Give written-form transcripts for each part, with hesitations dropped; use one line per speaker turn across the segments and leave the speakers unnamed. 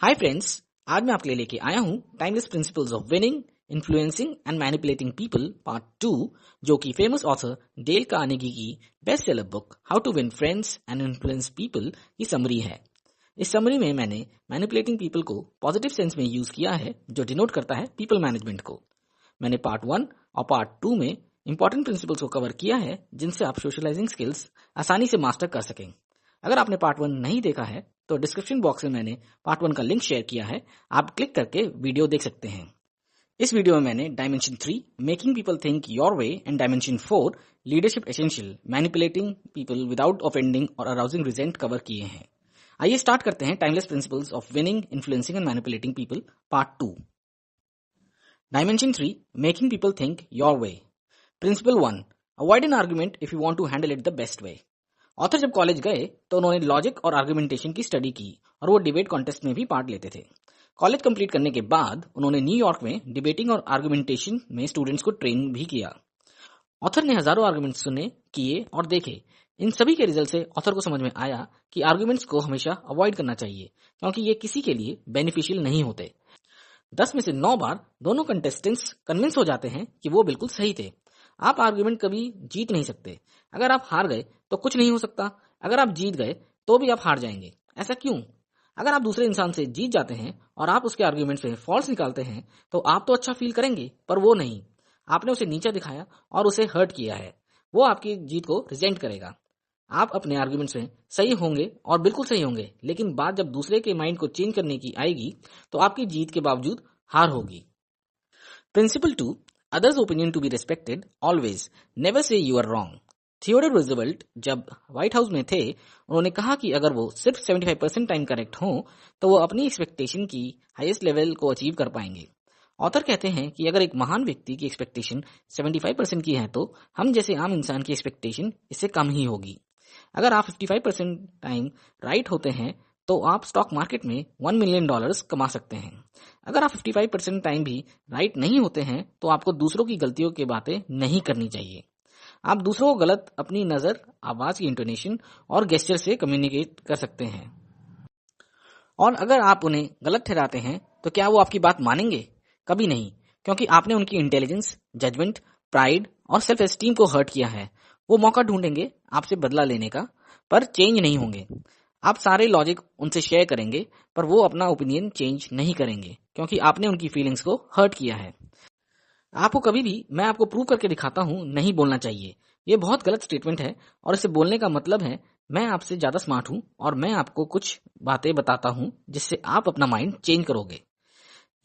Hi friends, आज मैं आपके लिए लेके आया हूँ timeless principles of winning, influencing and manipulating people part 2, जो कि फेमस ऑथर डेल कार्नेगी की best seller book how to win friends and influence people की समरी है। इस समरी में मैंने मैनिपुलेटिंग पीपल को पॉजिटिव सेंस में यूज किया है, जो डिनोट करता है पीपल मैनेजमेंट को। मैंने पार्ट 1 और पार्ट 2 में इंपॉर्टेंट प्रिंसिपल्स को कवर किया है, जिनसे आप सोशलाइजिंग स्किल्स आसानी से मास्टर कर सकें। अगर आपने पार्ट 1 नहीं देखा है तो डिस्क्रिप्शन बॉक्स में मैंने पार्ट 1 का लिंक शेयर किया है, आप क्लिक करके वीडियो देख सकते हैं। इस वीडियो में मैंने dimension 3 making people think your way and dimension 4 leadership essential manipulating people without offending और अराउजिंग रिजेंट कवर किए हैं। आइए स्टार्ट करते हैं timeless principles of winning, influencing and manipulating people part 2। Dimension 3 making people think your way. Principle 1 avoid an argument if you want to handle it the best way. Author जब college गए तो उन्होंने logic और argumentation की study की और वो debate contest में भी पार्ट लेते थे। कॉलेज कंप्लीट करने के बाद उन्होंने न्यूयॉर्क में डिबेटिंग और आर्गुमेंटेशन में स्टूडेंट्स को ट्रेन भी किया। ऑथर ने हजारों आर्गुमेंट्स सुने, किए और देखे। इन सभी के रिजल्ट से ऑथर को समझ में आया कि आर्गुमेंट्स को हमेशा अवॉइड करना चाहिए, क्योंकि ये किसी के लिए बेनिफिशियल नहीं होते। 10 में से 9 बार दोनों कंटेस्टेंट्स कन्विंस हो जाते हैं कि वो बिल्कुल सही थे। आप आर्गुमेंट कभी जीत नहीं सकते। अगर आप हार गए तो कुछ नहीं हो सकता, अगर आप जीत गए तो भी आप हार जाएंगे। ऐसा क्यों? अगर आप दूसरे इंसान से जीत जाते हैं और आप उसके आर्गुमेंट से फॉल्स निकालते हैं तो आप तो अच्छा फील करेंगे, पर वो नहीं। आपने उसे नीचा दिखाया और उसे हर्ट किया है, वो आपकी जीत को रिजेंट करेगा। आप अपने आर्गुमेंट्स में सही होंगे और बिल्कुल सही होंगे, लेकिन बात जब दूसरे के माइंड को चेंज करने की आएगी तो आपकी जीत के बावजूद हार होगी। Principle 2 others opinion to be respected always, never say you are wrong। Theodore Roosevelt जब व्हाइट हाउस में थे, उन्होंने कहा कि अगर वो सिर्फ 75% टाइम करेक्ट हों तो वो अपनी एक्सपेक्टेशन की हाईएस्ट लेवल को अचीव कर पाएंगे। ऑथर कहते हैं कि अगर एक महान व्यक्ति की एक्सपेक्टेशन 75% की है तो हम जैसे आम इंसान की एक्सपेक्टेशन इससे कम ही होगी। अगर आप 55% टाइम राइट होते हैं तो आप स्टॉक मार्केट में $1 मिलियन कमा सकते हैं। अगर आप 55% टाइम भी राइट नहीं होते हैं तो आपको दूसरों की गलतियों की बातें नहीं करनी चाहिए। आप दूसरों को गलत अपनी नजर, आवाज की इंटोनेशन और गेस्चर से कम्युनिकेट कर सकते हैं, और अगर आप उन्हें गलत ठहराते हैं तो क्या वो आपकी बात मानेंगे? कभी नहीं, क्योंकि आपने उनकी इंटेलिजेंस, जजमेंट, प्राइड और सेल्फ एस्टीम को हर्ट किया है। वो मौका ढूंढेंगे आपसे बदला लेने का, पर चेंज नहीं होंगे। आप सारे लॉजिक उनसे शेयर करेंगे, पर वो अपना ओपिनियन चेंज नहीं करेंगे, क्योंकि आपने उनकी फीलिंग्स को हर्ट किया है। आपको कभी भी मैं आपको प्रूव करके दिखाता हूं नहीं बोलना चाहिए। ये बहुत गलत स्टेटमेंट है, और इसे बोलने का मतलब है मैं आपसे ज्यादा स्मार्ट हूं और मैं आपको कुछ बातें बताता हूं जिससे आप अपना माइंड चेंज करोगे।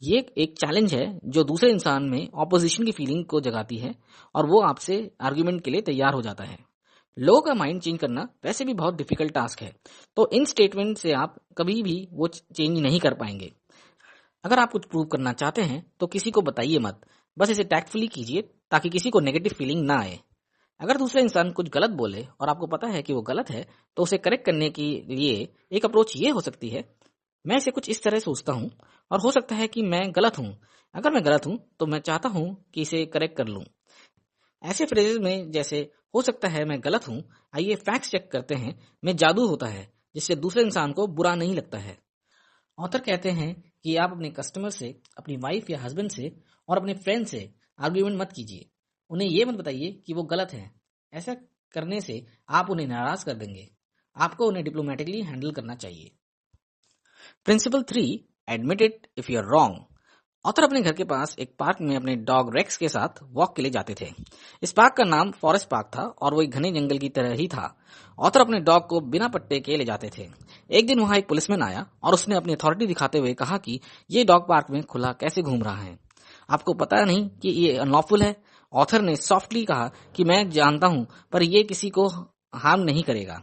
ये एक चैलेंज है जो दूसरे इंसान में ऑपोजिशन की फीलिंग को जगाती है और वो आपसे आर्ग्यूमेंट के लिए तैयार हो जाता है। लोगों का माइंड चेंज करना वैसे भी बहुत डिफिकल्ट टास्क है, तो इन स्टेटमेंट से आप कभी भी वो चेंज नहीं कर पाएंगे। अगर आप कुछ प्रूव करना चाहते हैं तो किसी को बताइए मत, बस इसे टैक्टफुली कीजिए ताकि किसी को नेगेटिव फीलिंग ना आए। अगर दूसरा इंसान कुछ गलत बोले और आपको पता है कि वो गलत है, तो उसे करेक्ट करने के लिए एक अप्रोच ये हो सकती है, मैं इसे कुछ इस तरह सोचता हूँ और हो सकता है कि मैं गलत हूँ। अगर मैं गलत हूँ तो मैं चाहता हूँ कि इसे करेक्ट कर लूँ। ऐसे फ्रेजेस में जैसे हो सकता है मैं गलत हूँ, आइए फैक्ट्स चेक करते हैं, में जादू होता है जिससे दूसरे इंसान को बुरा नहीं लगता है। ऑथर कहते हैं कि आप अपने कस्टमर से, अपनी वाइफ या हस्बैंड से और अपने फ्रेंड से आर्ग्यूमेंट मत कीजिए। उन्हें यह मत बताइए कि वो गलत है। ऐसा करने से आप उन्हें नाराज कर देंगे। आपको उन्हें डिप्लोमेटिकली हैंडल करना चाहिए। Principle 3 admit it if you are wrong. Author अपने घर के पास एक पार्क में अपने डॉग रेक्स के साथ वॉक के लिए जाते थे। इस पार्क का नाम फॉरेस्ट पार्क था और वो एक घने जंगल की तरह ही था। ऑथर अपने डॉग को बिना पट्टे के ले जाते थे। एक दिन वहां एक पुलिसमैन आया और उसने अपनी अथॉरिटी दिखाते हुए कहा कि ये डॉग पार्क में खुला कैसे घूम रहा है, आपको पता नहीं कि ये अनलॉफुल है? ऑथर ने सॉफ्टली कहा कि मैं जानता हूं, पर यह किसी को हार्म नहीं करेगा।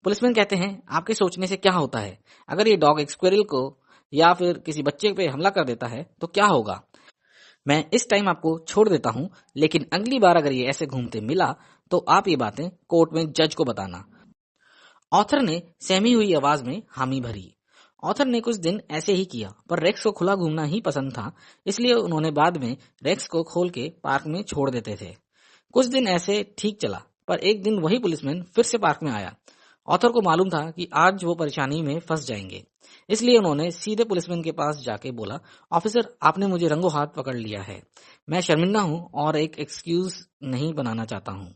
पुलिसमैन कहते हैं, आपके सोचने से क्या होता है? अगर ये डॉग एक स्क्विरल को या फिर किसी बच्चे पे हमला कर देता है तो क्या होगा? मैं इस टाइम आपको छोड़ देता हूं, लेकिन अगली बार अगर ये ऐसे घूमते मिला तो आप ये बातें कोर्ट में जज को बताना। ऑथर ने सहमी हुई आवाज में हामी भरी। ऑथर ने कुछ दिन ऐसे ही किया, पर रेक्स को खुला घूमना ही पसंद था, इसलिए उन्होंने बाद में रेक्स को खोल के पार्क में छोड़ देते थे। कुछ दिन ऐसे ठीक चला, पर एक दिन वही पुलिसमैन फिर से पार्क में आया। ऑथर को मालूम था कि आज वो परेशानी में फंस जाएंगे, इसलिए उन्होंने सीधे पुलिसमैन के पास जाके बोला, ऑफिसर आपने मुझे रंगों हाथ पकड़ लिया है, मैं शर्मिंदा हूँ और एक एक्सक्यूज नहीं बनाना चाहता हूँ।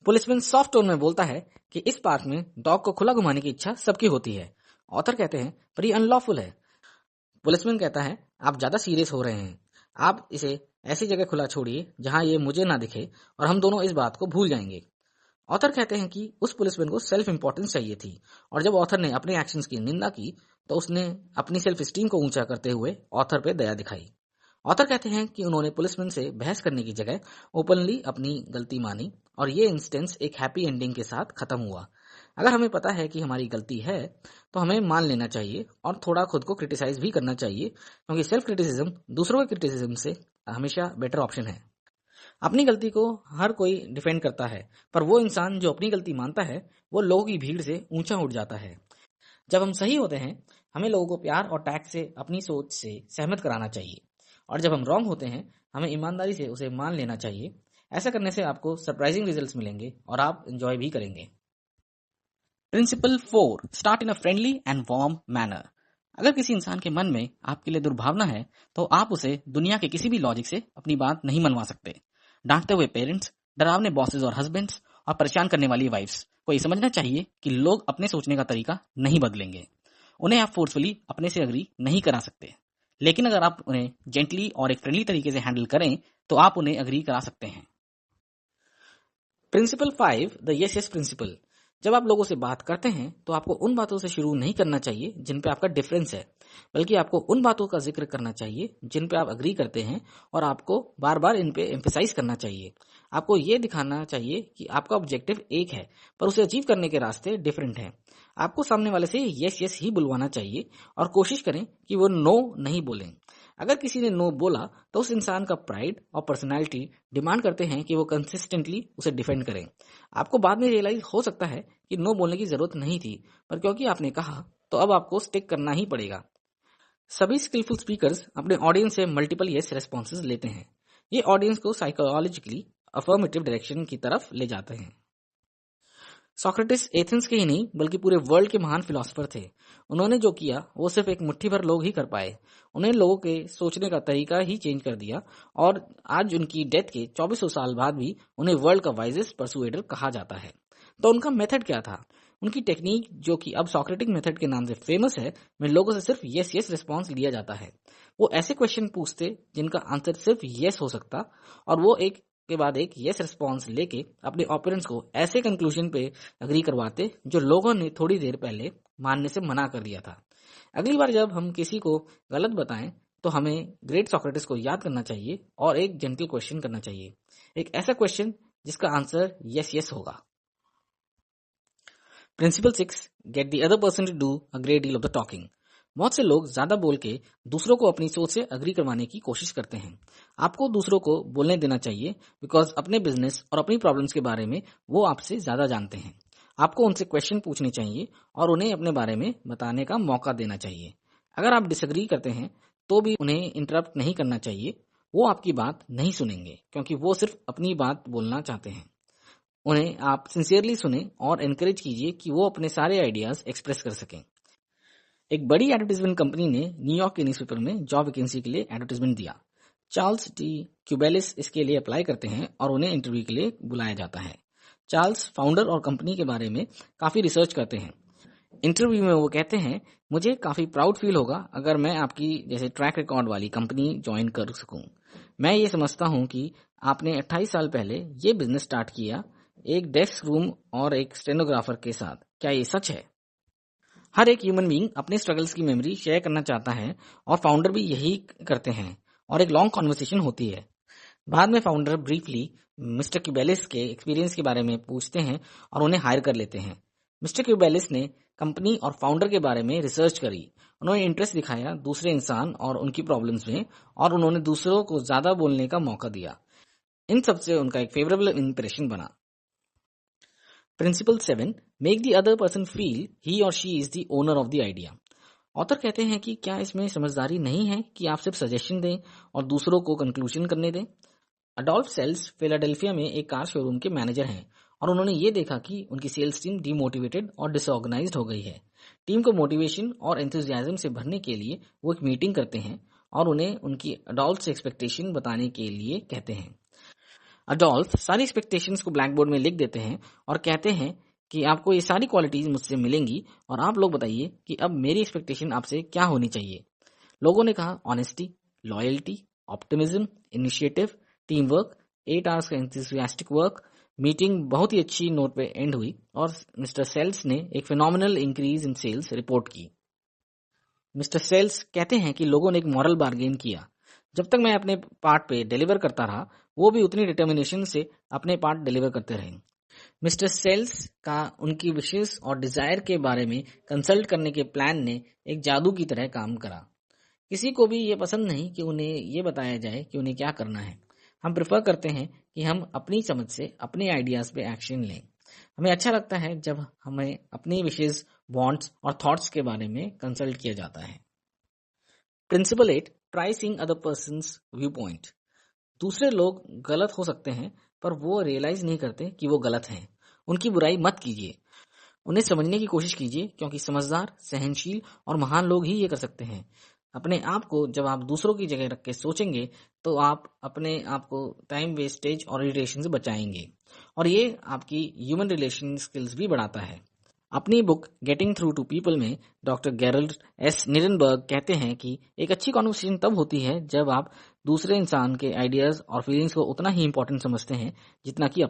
पुलिसमैन सॉफ्ट टोन में बोलता है कि इस पार्क में डॉग को खुला घुमाने की इच्छा सबकी होती है। ऑथर कहते हैं पर ये अनलॉफुल है। पुलिसमैन कहता है आप ज्यादा सीरियस हो रहे हैं, आप इसे ऐसी जगह खुला छोड़िए जहां ये मुझे ना दिखे और हम दोनों इस बात को भूल जाएंगे। ऑथर कहते हैं कि उस पुलिसमैन को सेल्फ इंपॉर्टेंस चाहिए थी और जब ऑथर ने अपने एक्शंस की निंदा की तो उसने अपनी सेल्फ स्टीम को ऊंचा करते हुए ऑथर पे दया दिखाई। ऑथर कहते हैं कि उन्होंने पुलिसमैन से बहस करने की जगह ओपनली अपनी गलती मानी और ये इंस्टेंस एक हैप्पी एंडिंग के साथ खत्म हुआ। अगर हमें पता है कि हमारी गलती है तो हमें मान लेना चाहिए और थोड़ा खुद को क्रिटिसाइज भी करना चाहिए, क्योंकि सेल्फ क्रिटिसिज्म दूसरों के क्रिटिसिज्म से हमेशा बेटर ऑप्शन है। अपनी गलती को हर कोई डिफेंड करता है, पर वो इंसान जो अपनी गलती मानता है वो लोगों की भीड़ से ऊंचा उठ जाता है। जब हम सही होते हैं हमें लोगों को प्यार और टैक्ट से अपनी सोच से सहमत कराना चाहिए, और जब हम रॉन्ग होते हैं हमें ईमानदारी से उसे मान लेना चाहिए। ऐसा करने से आपको सरप्राइजिंग रिजल्ट्स मिलेंगे और आप एंजॉय भी करेंगे। Principle 4, start in a friendly and warm manner. अगर किसी इंसान के मन में आपके लिए दुर्भावना है तो आप उसे दुनिया के किसी भी लॉजिक से अपनी बात नहीं मनवा सकते। डांटते हुए पेरेंट्स, डरावने बॉसेस और हस्बैंड्स और परेशान करने वाली वाइफ्स को ये समझना चाहिए कि लोग अपने सोचने का तरीका नहीं बदलेंगे। उन्हें आप फोर्सफुली अपने से अग्री नहीं करा सकते, लेकिन अगर आप उन्हें जेंटली और एक फ्रेंडली तरीके से हैंडल करें तो आप उन्हें अग्री करा सकते हैं। Principle 5, the yes yes principle. जब आप लोगों से बात करते हैं तो आपको उन बातों से शुरू नहीं करना चाहिए जिन पे आपका डिफरेंस है, बल्कि आपको उन बातों का जिक्र करना चाहिए जिन पे आप अग्री करते हैं और आपको बार बार इन पे एम्फेसाइज करना चाहिए। आपको ये दिखाना चाहिए कि आपका ऑब्जेक्टिव एक है पर उसे अचीव करने के रास्ते डिफरेंट हैं। आपको सामने वाले से यस यस ही बुलवाना चाहिए और कोशिश करें कि वो नो नहीं बोलें। अगर किसी ने नो बोला तो उस इंसान का प्राइड और पर्सनैलिटी डिमांड करते हैं कि वो कंसिस्टेंटली उसे डिफेंड करें। आपको बाद में रियलाइज हो सकता है कि नो बोलने की जरूरत नहीं थी, पर क्योंकि आपने कहा तो अब आपको स्टिक करना ही पड़ेगा। सभी स्किलफुल स्पीकर्स अपने ऑडियंस से मल्टीपल यस रेस्पॉन्सेज लेते हैं। ये ऑडियंस को साइकोलॉजिकली अफर्मेटिव डायरेक्शन की तरफ ले जाते हैं। सोक्रेटिस एथेंस के ही नहीं बल्कि पूरे वर्ल्ड के महान फिलोसोफर थे। उन्होंने जो किया वो सिर्फ एक मुट्ठी भर लोग ही कर पाए। उन्हें लोगों के सोचने का तरीका ही चेंज कर दिया और आज उनकी डेथ के 2400 साल बाद भी उन्हें वर्ल्ड का वाइजेस्ट परसुएडर कहा जाता है। तो उनका मेथड क्या था? उनकी टेक्निक, जो कि अब सॉक्रेटिक मेथड के नाम से फेमस है, में लोगों से सिर्फ यस यस रिस्पॉन्स लिया जाता है। वो ऐसे क्वेश्चन पूछते जिनका आंसर सिर्फ यस हो सकता और वो एक के बाद एक यस रिस्पॉन्स लेके अपने ओपोनेंट्स को ऐसे कंक्लूजन पे अग्री करवाते जो लोगों ने थोड़ी देर पहले मानने से मना कर दिया था। अगली बार जब हम किसी को गलत बताएं तो हमें ग्रेट सोक्रेटिस को याद करना चाहिए और एक जेंटल क्वेश्चन करना चाहिए, एक ऐसा क्वेश्चन जिसका आंसर यस यस होगा। Principle 6, get the other person to do a great deal of the talking. बहुत से लोग ज्यादा बोल के दूसरों को अपनी सोच से अग्री करवाने की कोशिश करते हैं। आपको दूसरों को बोलने देना चाहिए, बिकॉज अपने बिजनेस और अपनी प्रॉब्लम्स के बारे में वो आपसे ज्यादा जानते हैं। आपको उनसे क्वेश्चन पूछने चाहिए और उन्हें अपने बारे में बताने का मौका देना चाहिए। अगर आप डिसएग्री करते हैं तो भी उन्हें इंटरप्ट नहीं करना चाहिए। वो आपकी बात नहीं सुनेंगे क्योंकि वो सिर्फ अपनी बात बोलना चाहते हैं। उन्हें आप सिंसियरली सुने और एनकरेज कीजिए कि वो अपने सारे आइडियाज एक्सप्रेस कर सकें। एक बड़ी एडवर्टाइजमेंट कंपनी ने न्यूयॉर्क के न्यूज़पेपर में जॉब वैकेंसी के लिए एडवर्टाइजमेंट दिया। चार्ल्स टी क्यूबेलिस इसके लिए अप्लाई करते हैं और उन्हें इंटरव्यू के लिए बुलाया जाता है। चार्ल्स फाउंडर और कंपनी के बारे में काफी रिसर्च करते हैं। इंटरव्यू में वो कहते हैं, मुझे काफी प्राउड फील होगा अगर मैं आपकी जैसे ट्रैक रिकॉर्ड वाली कंपनी ज्वाइन कर सकूं। मैं ये समझता हूं कि आपने 28 साल पहले ये बिजनेस स्टार्ट किया, एक डेस्क रूम और एक स्टेनोग्राफर के साथ। क्या ये सच है? हर एक ह्यूमन बीइंग अपने स्ट्रगल्स की मेमोरी शेयर करना चाहता है और फाउंडर भी यही करते हैं और एक लॉन्ग कॉन्वर्सेशन होती है। बाद में फाउंडर ब्रीफली मिस्टर क्यूबेलिस के एक्सपीरियंस के बारे में पूछते हैं और उन्हें हायर कर लेते हैं। मिस्टर क्यूबेलिस ने कंपनी और फाउंडर के बारे में रिसर्च करी। उन्होंने इंटरेस्ट दिखाया दूसरे इंसान और उनकी प्रॉब्लम्स में और उन्होंने दूसरों को ज्यादा बोलने का मौका दिया। इन सबसे उनका एक फेवरेबल इंप्रेशन बना। Principle 7, make the other person feel he और she is the owner of the idea. Author कहते हैं कि क्या इसमें समझदारी नहीं है कि आप सिर्फ सजेशन दें और दूसरों को कंक्लूजन करने दें। अडोल्फ सेल्स फिलाडेल्फिया में एक कार शोरूम के मैनेजर हैं और उन्होंने ये देखा कि उनकी सेल्स टीम डीमोटिवेटेड और डिसऑर्गेनाइज्ड हो गई है। टीम को मोटिवेशन और एंथुजियाज्म से भरने के लिए वो एक मीटिंग करते हैं और उन्हें उनकी अडॉल्फ से एक्सपेक्टेशन बताने के लिए कहते हैं। अडॉल्फ सारी एक्सपेक्टेशंस को ब्लैक बोर्ड में लिख देते हैं और कहते हैं कि आपको ये सारी क्वालिटीज मुझसे मिलेंगी और आप लोग बताइए कि अब मेरी एक्सपेक्टेशन आपसे क्या होनी चाहिए। लोगों ने कहा honesty, loyalty, optimism, initiative, team work, 8 hours का एंथुसियास्टिक वर्क। मीटिंग बहुत ही अच्छी नोट पे एंड हुई और मिस्टर सेल्स ने एक phenomenal increase in sales report की। मिस्टर सेल्स कहते हैं कि लोगों ने एक मॉरल बार्गेन किया। जब तक मैं अपने पार्ट पे डिलीवर करता रहा, वो भी उतनी डिटर्मिनेशन से अपने पार्ट डिलीवर करते रहे। मिस्टर सेल्स का उनकी विशेष और डिजायर के बारे में कंसल्ट करने के प्लान ने एक जादू की तरह काम करा। किसी को भी ये पसंद नहीं कि उन्हें ये बताया जाए कि उन्हें क्या करना है। हम प्रेफर करते हैं कि हम अपनी समझ से अपने आइडियाज पे एक्शन लें। हमें अच्छा लगता है जब हमें अपनी विशेष वांट्स और थॉट्स के बारे में कंसल्ट किया जाता है। Principle 8, try seeing other person's viewpoint. दूसरे लोग गलत हो सकते हैं पर वो रियलाइज नहीं करते कि वो गलत हैं। उनकी बुराई मत कीजिए, उन्हें समझने की कोशिश कीजिए, क्योंकि समझदार, सहनशील और महान लोग ही ये कर सकते हैं। अपने आप को जब आप दूसरों की जगह रख के सोचेंगे तो आप अपने आप को टाइम वेस्टेज और इरिटेशन से बचाएंगे और ये आपकी ह्यूमन रिलेशन स्किल्स भी बढ़ाता है। अपनी book getting through to people में डॉक्टर गेरल्ड एस निरनबर्ग कहते हैं कि एक अच्छी कॉन्वर्सेशन तब होती है जब आप दूसरे इंसान के आइडियाज और फीलिंग्स को उतना ही इंपॉर्टेंट समझते हैं जितना कि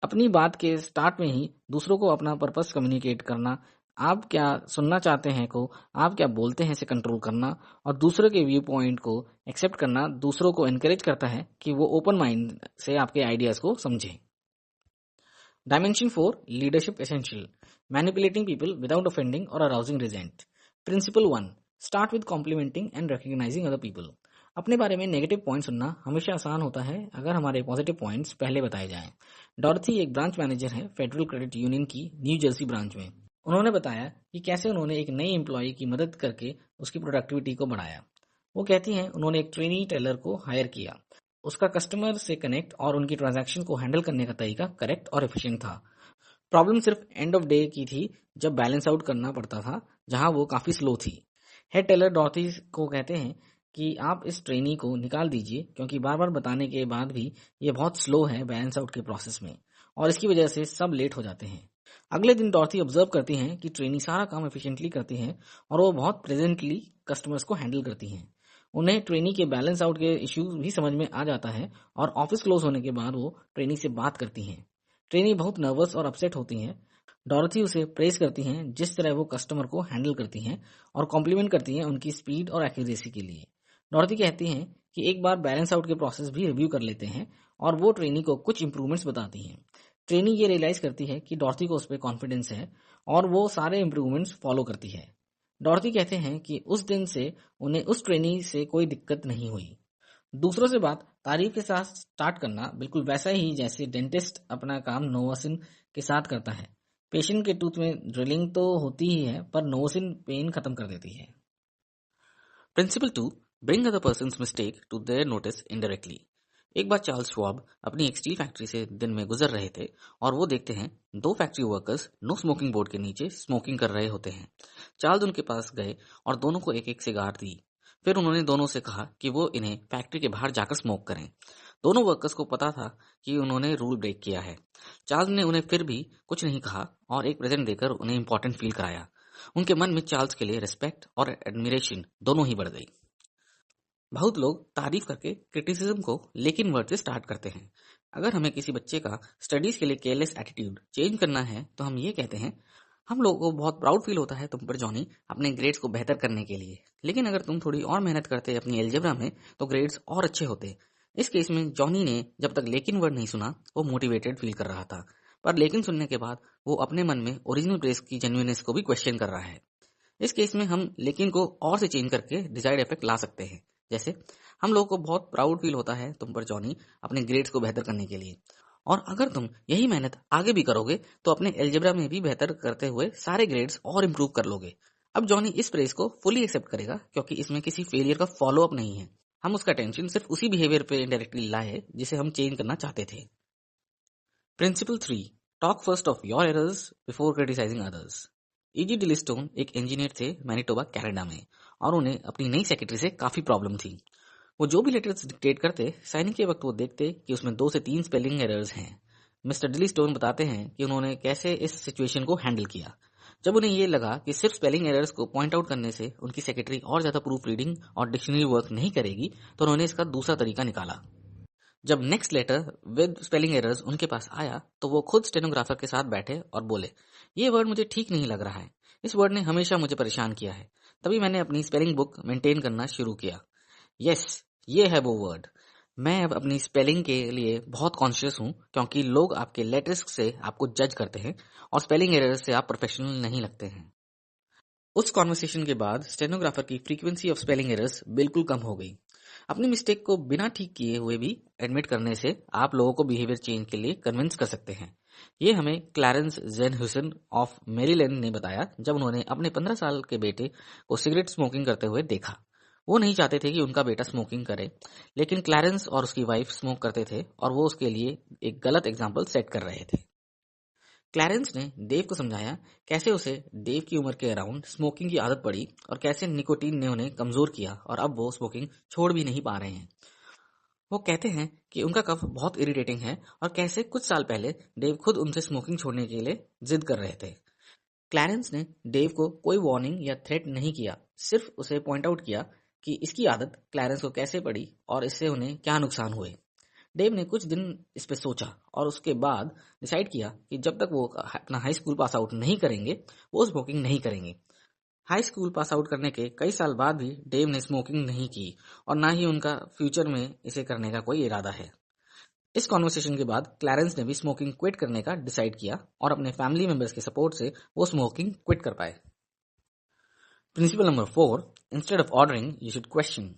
अपनी बात के स्टार्ट में ही दूसरों को अपना पर्पस कम्युनिकेट करना, आप क्या सुनना चाहते हैं को आप क्या बोलते हैं से कंट्रोल करना और दूसरे के व्यू पॉइंट को एक्सेप्ट करना दूसरों को एनकरेज करता है कि वो ओपन माइंड से आपके आइडियाज को समझें। Dimension 4, Leadership Essential. Manipulating people without offending or arousing resent. Principle 1, Start with complimenting and recognizing other people. अपने बारे में नेगेटिव पॉइंट सुनना हमेशा आसान होता है अगर हमारे पॉजिटिव पॉइंट्स पहले बताए जाएं। डॉरथी एक ब्रांच मैनेजर है फेडरल क्रेडिट यूनियन की न्यू जर्सी ब्रांच में। उन्होंने बताया कि कैसे उन्होंने एक नई एम्प्लॉय की मदद करके उसकी प्रोडक्टिविटी को बढ़ाया। वो कहती हैं उन्होंने एक ट्रेनी टेलर को हायर किया। उसका कस्टमर से कनेक्ट और उनकी ट्रांजैक्शन को हैंडल करने का तरीका करेक्ट और एफिशिएंट था। प्रॉब्लम सिर्फ एंड ऑफ डे की थी जब बैलेंस आउट करना पड़ता था, जहां वो काफी स्लो थी। हेड टेलर डॉर्थी को कहते हैं कि आप इस ट्रेनी को निकाल दीजिए क्योंकि बार बार बताने के बाद भी ये बहुत स्लो है बैलेंस आउट के प्रोसेस में और इसकी वजह से सब लेट हो जाते हैं। अगले दिन डॉर्थी ऑब्जर्व करती हैं कि ट्रेनी सारा काम एफिशिएंटली करती हैं और वो बहुत प्रेजेंटली कस्टमर्स को हैंडल करती हैं। उन्हें ट्रेनी के बैलेंस आउट के इश्यू भी समझ में आ जाता है और ऑफिस क्लोज होने के बाद वो ट्रेनी से बात करती हैं। ट्रेनी बहुत नर्वस और अपसेट होती हैं। डॉरथी उसे प्रेज करती हैं जिस तरह वो कस्टमर को हैंडल करती हैं और कॉम्प्लीमेंट करती हैं उनकी स्पीड और एक्यूरेसी के लिए। डॉरथी कहती हैं कि एक बार बैलेंस आउट के प्रोसेस भी रिव्यू कर लेते हैं और वो ट्रेनी को कुछ इंप्रूवमेंट्स बताती हैं। ट्रेनी ये रियलाइज करती है कि डॉरथी को उस पर कॉन्फिडेंस है और वो सारे इंप्रूवमेंट्स फॉलो करती है। डॉरथी कहते हैं कि उस दिन से उन्हें उस ट्रेनी से कोई दिक्कत नहीं हुई। दूसरों से बात तारीफ के साथ स्टार्ट करना बिल्कुल वैसा ही जैसे डेंटिस्ट अपना काम नोवोसिन के साथ करता है। पेशेंट के टूथ में ड्रिलिंग तो होती ही है पर नोवोसिन पेन खत्म कर देती है। Principle 2, bring other person's mistake to their notice indirectly. एक बार चार्ल्स श्वाब अपनी एक स्टील फैक्ट्री से दिन में गुजर रहे थे और वो देखते हैं 2 factory workers no smoking board के नीचे स्मोकिंग कर रहे होते हैं। चार्ल्स उनके पास गए और दोनों को एक एक सिगार दी। फिर उन्होंने दोनों से कहा कि वो इन्हें फैक्ट्री के बाहर जाकर स्मोक करें। दोनों वर्कर्स को पता था कि उन्होंने रूल ब्रेक किया है। चार्ल्स ने उन्हें फिर भी कुछ नहीं कहा और एक प्रेजेंट देकर उन्हें इंपॉर्टेंट फील कराया। उनके मन में चार्ल्स के लिए रिस्पेक्ट और एडमिरेशन दोनों ही बढ़ गई। बहुत लोग तारीफ करके क्रिटिसिज्म को लेकिन वर्ड से स्टार्ट करते हैं। अगर हमें किसी बच्चे का स्टडीज के लिए केयरलेस एटीट्यूड चेंज करना है तो हम ये कहते हैं, हम लोगों को बहुत प्राउड फील होता है तुम पर जॉनी अपने ग्रेड्स को बेहतर करने के लिए, लेकिन अगर तुम थोड़ी और मेहनत करते अपनी एल्जेब्रा में तो ग्रेड्स और अच्छे होते। इस केस में जॉनी ने जब तक लेकिन वर्ड नहीं सुना वो मोटिवेटेड फील कर रहा था, पर लेकिन सुनने के बाद वो अपने मन में ओरिजिनल प्रेस की जेन्युइननेस को भी क्वेश्चन कर रहा है। इस केस में हम लेकिन को और से चेंज करके डिजायर्ड इफेक्ट ला सकते हैं। जैसे हम लोगों को बहुत प्राउड फील होता है तुम पर जॉनी अपने ग्रेड्स को बेहतर करने के लिए, और अगर तुम यही मेहनत आगे भी करोगे तो अपने एल्जेब्रा में भी बेहतर करते हुए सारे ग्रेड्स और इम्प्रूव कर लोगे। अब जॉनी इस प्रेस को फुली एक्सेप्ट करेगा क्योंकि इसमें किसी फेलियर का फॉलो अप नहीं है। हम उसका टेंशन सिर्फ उसी बिहेवियर पे इनडायरेक्टली लाए जिसे हम चेंज करना चाहते थे। Principle 3, talk first of your errors before criticising others. E G Dillistone एक इंजीनियर थे मैनिटोबा कनाडा में, और उन्हें अपनी नई सेक्रेटरी से काफी प्रॉब्लम थी। वो जो भी लेटर्स डिक्टेट करते, साइनिंग के वक्त वो देखते कि उसमें 2 से 3 स्पेलिंग एरर्स हैं। मिस्टर डिलिस्टोन बताते हैं कि उन्होंने कैसे इस सिचुएशन को हैंडल किया। जब उन्हें ये लगा कि सिर्फ स्पेलिंग एरर्स को पॉइंट आउट करने से उनकी सेक्रेटरी और ज्यादा प्रूफ रीडिंग और डिक्शनरी वर्क नहीं करेगी, तो उन्होंने इसका दूसरा तरीका निकाला। जब next letter with spelling errors उनके पास आया, तो वो खुद स्टेनोग्राफर के साथ बैठे और बोले, ये वर्ड मुझे ठीक नहीं लग रहा है, इस वर्ड ने हमेशा मुझे परेशान किया है। तभी मैंने अपनी स्पेलिंग बुक मेंटेन करना शुरू किया। यस, ये है वो वर्ड। मैं अब अपनी स्पेलिंग के लिए बहुत कॉन्शियस हूँ, क्योंकि लोग आपके लेटर्स से आपको जज करते हैं और स्पेलिंग एरर्स से आप प्रोफेशनल नहीं लगते हैं। उस कॉन्वर्सेशन के बाद स्टेनोग्राफर की फ्रीक्वेंसी ऑफ स्पेलिंग एरर्स बिल्कुल कम हो गई। अपनी मिस्टेक को बिना ठीक किए हुए भी एडमिट करने से आप लोगों को बिहेवियर चेंज के लिए कन्विंस कर सकते हैं। ये हमें क्लैरेंस जेन हुसन ऑफ मेरीलैंड ने बताया, जब उन्होंने अपने 15 साल के बेटे को सिगरेट स्मोकिंग करते हुए देखा। वो नहीं चाहते थे कि उनका बेटा स्मोकिंग करे, लेकिन क्लैरेंस और उसकी वाइफ स्मोक करते थे और वो उसके लिए एक गलत एग्जाम्पल सेट कर रहे थे। क्लैरेंस ने डेव को समझाया कैसे उसे डेव की उम्र के अराउंड स्मोकिंग की आदत पड़ी और कैसे निकोटीन ने उन्हें कमजोर किया और अब वो स्मोकिंग छोड़ भी नहीं पा रहे हैं। वो कहते हैं कि उनका कफ बहुत इरिटेटिंग है और कैसे कुछ साल पहले डेव खुद उनसे स्मोकिंग छोड़ने के लिए जिद कर रहे थे। क्लैरेंस ने डेव को कोई वार्निंग या थ्रेट नहीं किया, सिर्फ उसे पॉइंट आउट किया कि इसकी आदत क्लैरेंस को कैसे पड़ी और इससे उन्हें क्या नुकसान हुए। डेव ने कुछ दिन इस पे सोचा और उसके बाद डिसाइड किया कि जब तक वो अपना हाई स्कूल पास आउट नहीं करेंगे, वो स्मोकिंग नहीं करेंगे। हाई स्कूल पास आउट करने के कई साल बाद भी डेव ने स्मोकिंग नहीं की और ना ही उनका फ्यूचर में इसे करने का कोई इरादा है। इस कॉन्वर्सेशन के बाद क्लैरेंस ने भी स्मोकिंग क्विट करने का डिसाइड किया और अपने फैमिली मेंबर्स के सपोर्ट से वो स्मोकिंग क्विट कर पाए। Principle number 4, instead of ordering you should question.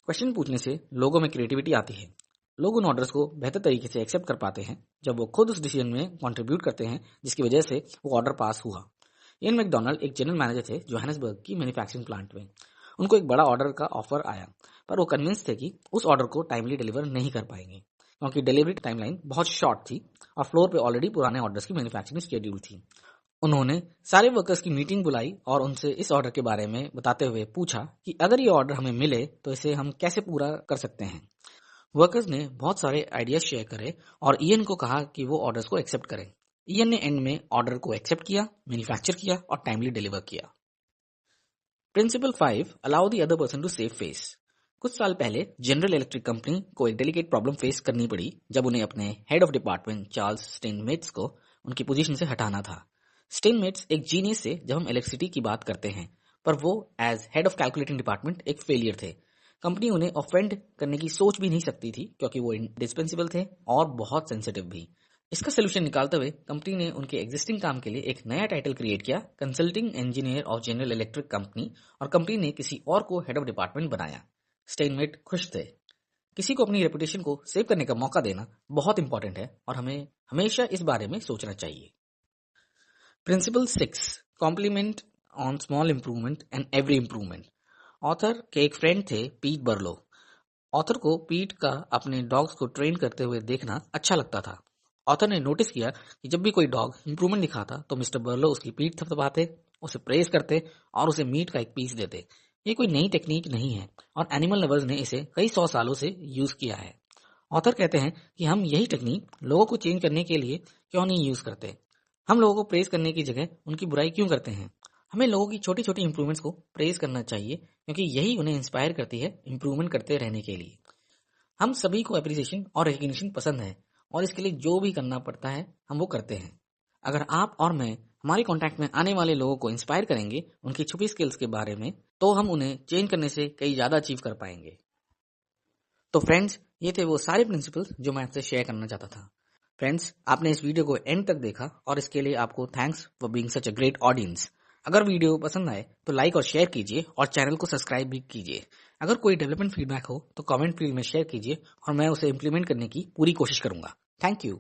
Question पूछने से लोगों में क्रिएटिविटी आती है। लोग उन ऑर्डर्स को बेहतर तरीके से एक्सेप्ट कर पाते हैं जब वो खुद उस डिसीजन में कंट्रीब्यूट करते हैं जिसकी वजह से वो ऑर्डर पास हुआ। इयन मैकडोनाल्ड एक जनरल मैनेजर थे जोहान्सबर्ग की मैन्युफैक्चरिंग प्लांट में। उनको एक बड़ा ऑर्डर का ऑफर आया, पर वो कन्विंस थे कि उस ऑर्डर को टाइमली डिलीवर नहीं कर पाएंगे, क्योंकि डिलीवरी टाइमलाइन बहुत शॉर्ट थी और फ्लोर पे ऑलरेडी पुराने ऑर्डर्स की मैन्युफैक्चरिंग शेड्यूल थी। उन्होंने सारे वर्कर्स की मीटिंग बुलाई और उनसे इस ऑर्डर के बारे में बताते हुए पूछा कि अगर ये ऑर्डर हमें मिले तो इसे हम कैसे पूरा कर सकते हैं। वर्कर्स ने बहुत सारे आइडियाज शेयर करे और ईएन को कहा कि वो ऑर्डर्स को एक्सेप्ट करें। ईएन ने एंड में ऑर्डर को एक्सेप्ट किया, मैन्युफैक्चर किया और टाइमली डिलीवर किया। Principle 5, allow the other person to save face. कुछ साल पहले जनरल इलेक्ट्रिक कंपनी को एक डेलिकेट प्रॉब्लम फेस करनी पड़ी जब उन्हें अपने हेड ऑफ डिपार्टमेंट चार्ल्स स्टेनमेट्स को उनकी पोजीशन से हटाना था। स्टेनमेट्स एक जीनियस थे जब हम इलेक्ट्रिसिटी की बात करते हैं, पर वो as head of calculating department एक फेलियर थे। कंपनी उन्हें ऑफेंड करने की सोच भी नहीं सकती थी, क्योंकि वो इंडिस्पेंसिबल थे और बहुत सेंसिटिव भी। इसका सोल्यूशन निकालते हुए कंपनी ने उनके एग्जिस्टिंग काम के लिए एक नया टाइटल क्रिएट किया, consulting engineer of general electric company, और कंपनी ने किसी और को हेड ऑफ डिपार्टमेंट बनाया। स्टेनमेट खुश थे। किसी को अपनी रेपुटेशन को सेव करने का मौका देना बहुत इंपॉर्टेंट है और हमें हमेशा इस बारे में सोचना चाहिए। Principle 6, compliment on small improvement and every improvement. Author के एक फ्रेंड थे पीट बर्लो। ऑथर को पीट का अपने डॉग्स को ट्रेन करते हुए देखना अच्छा लगता था। ऑथर ने नोटिस किया कि जब भी कोई डॉग इंप्रूवमेंट दिखाता तो मिस्टर बर्लो उसकी पीठ थपथपाते, उसे प्रेज करते और उसे मीट का एक पीस देते। ये कोई नई टेक्निक नहीं है और एनिमल लवर्स ने इसे कई 100 सालों से यूज किया है। ऑथर कहते हैं कि हम यही टेक्निक लोगों को चेंज करने के लिए क्यों नहीं यूज करते। हम लोगों को प्रेज करने की जगह उनकी बुराई क्यों करते हैं। हमें लोगों की छोटी छोटी इंप्रूवमेंट्स को प्रेज करना चाहिए, क्योंकि यही उन्हें इंस्पायर करती है इंप्रूवमेंट करते रहने के लिए। हम सभी को एप्रिसिएशन और रिकग्निशन पसंद है और इसके लिए जो भी करना पड़ता है हम वो करते हैं। अगर आप और मैं हमारे कांटेक्ट में आने वाले लोगों को इंस्पायर करेंगे उनकी छुपी स्किल्स के बारे में, तो हम उन्हें चेंज करने से कई ज्यादा अचीव कर पाएंगे। तो फ्रेंड्स, ये थे वो सारे प्रिंसिपल्स जो मैं आपसे शेयर करना चाहता था। फ्रेंड्स, आपने इस वीडियो को एंड तक देखा और इसके लिए आपको thanks for being such a great audience. अगर वीडियो पसंद आए तो लाइक और शेयर कीजिए और चैनल को सब्सक्राइब भी कीजिए। अगर कोई डेवलपमेंट फीडबैक हो तो कमेंट फील्ड में शेयर कीजिए और मैं उसे इम्प्लीमेंट करने की पूरी कोशिश करूंगा। Thank you.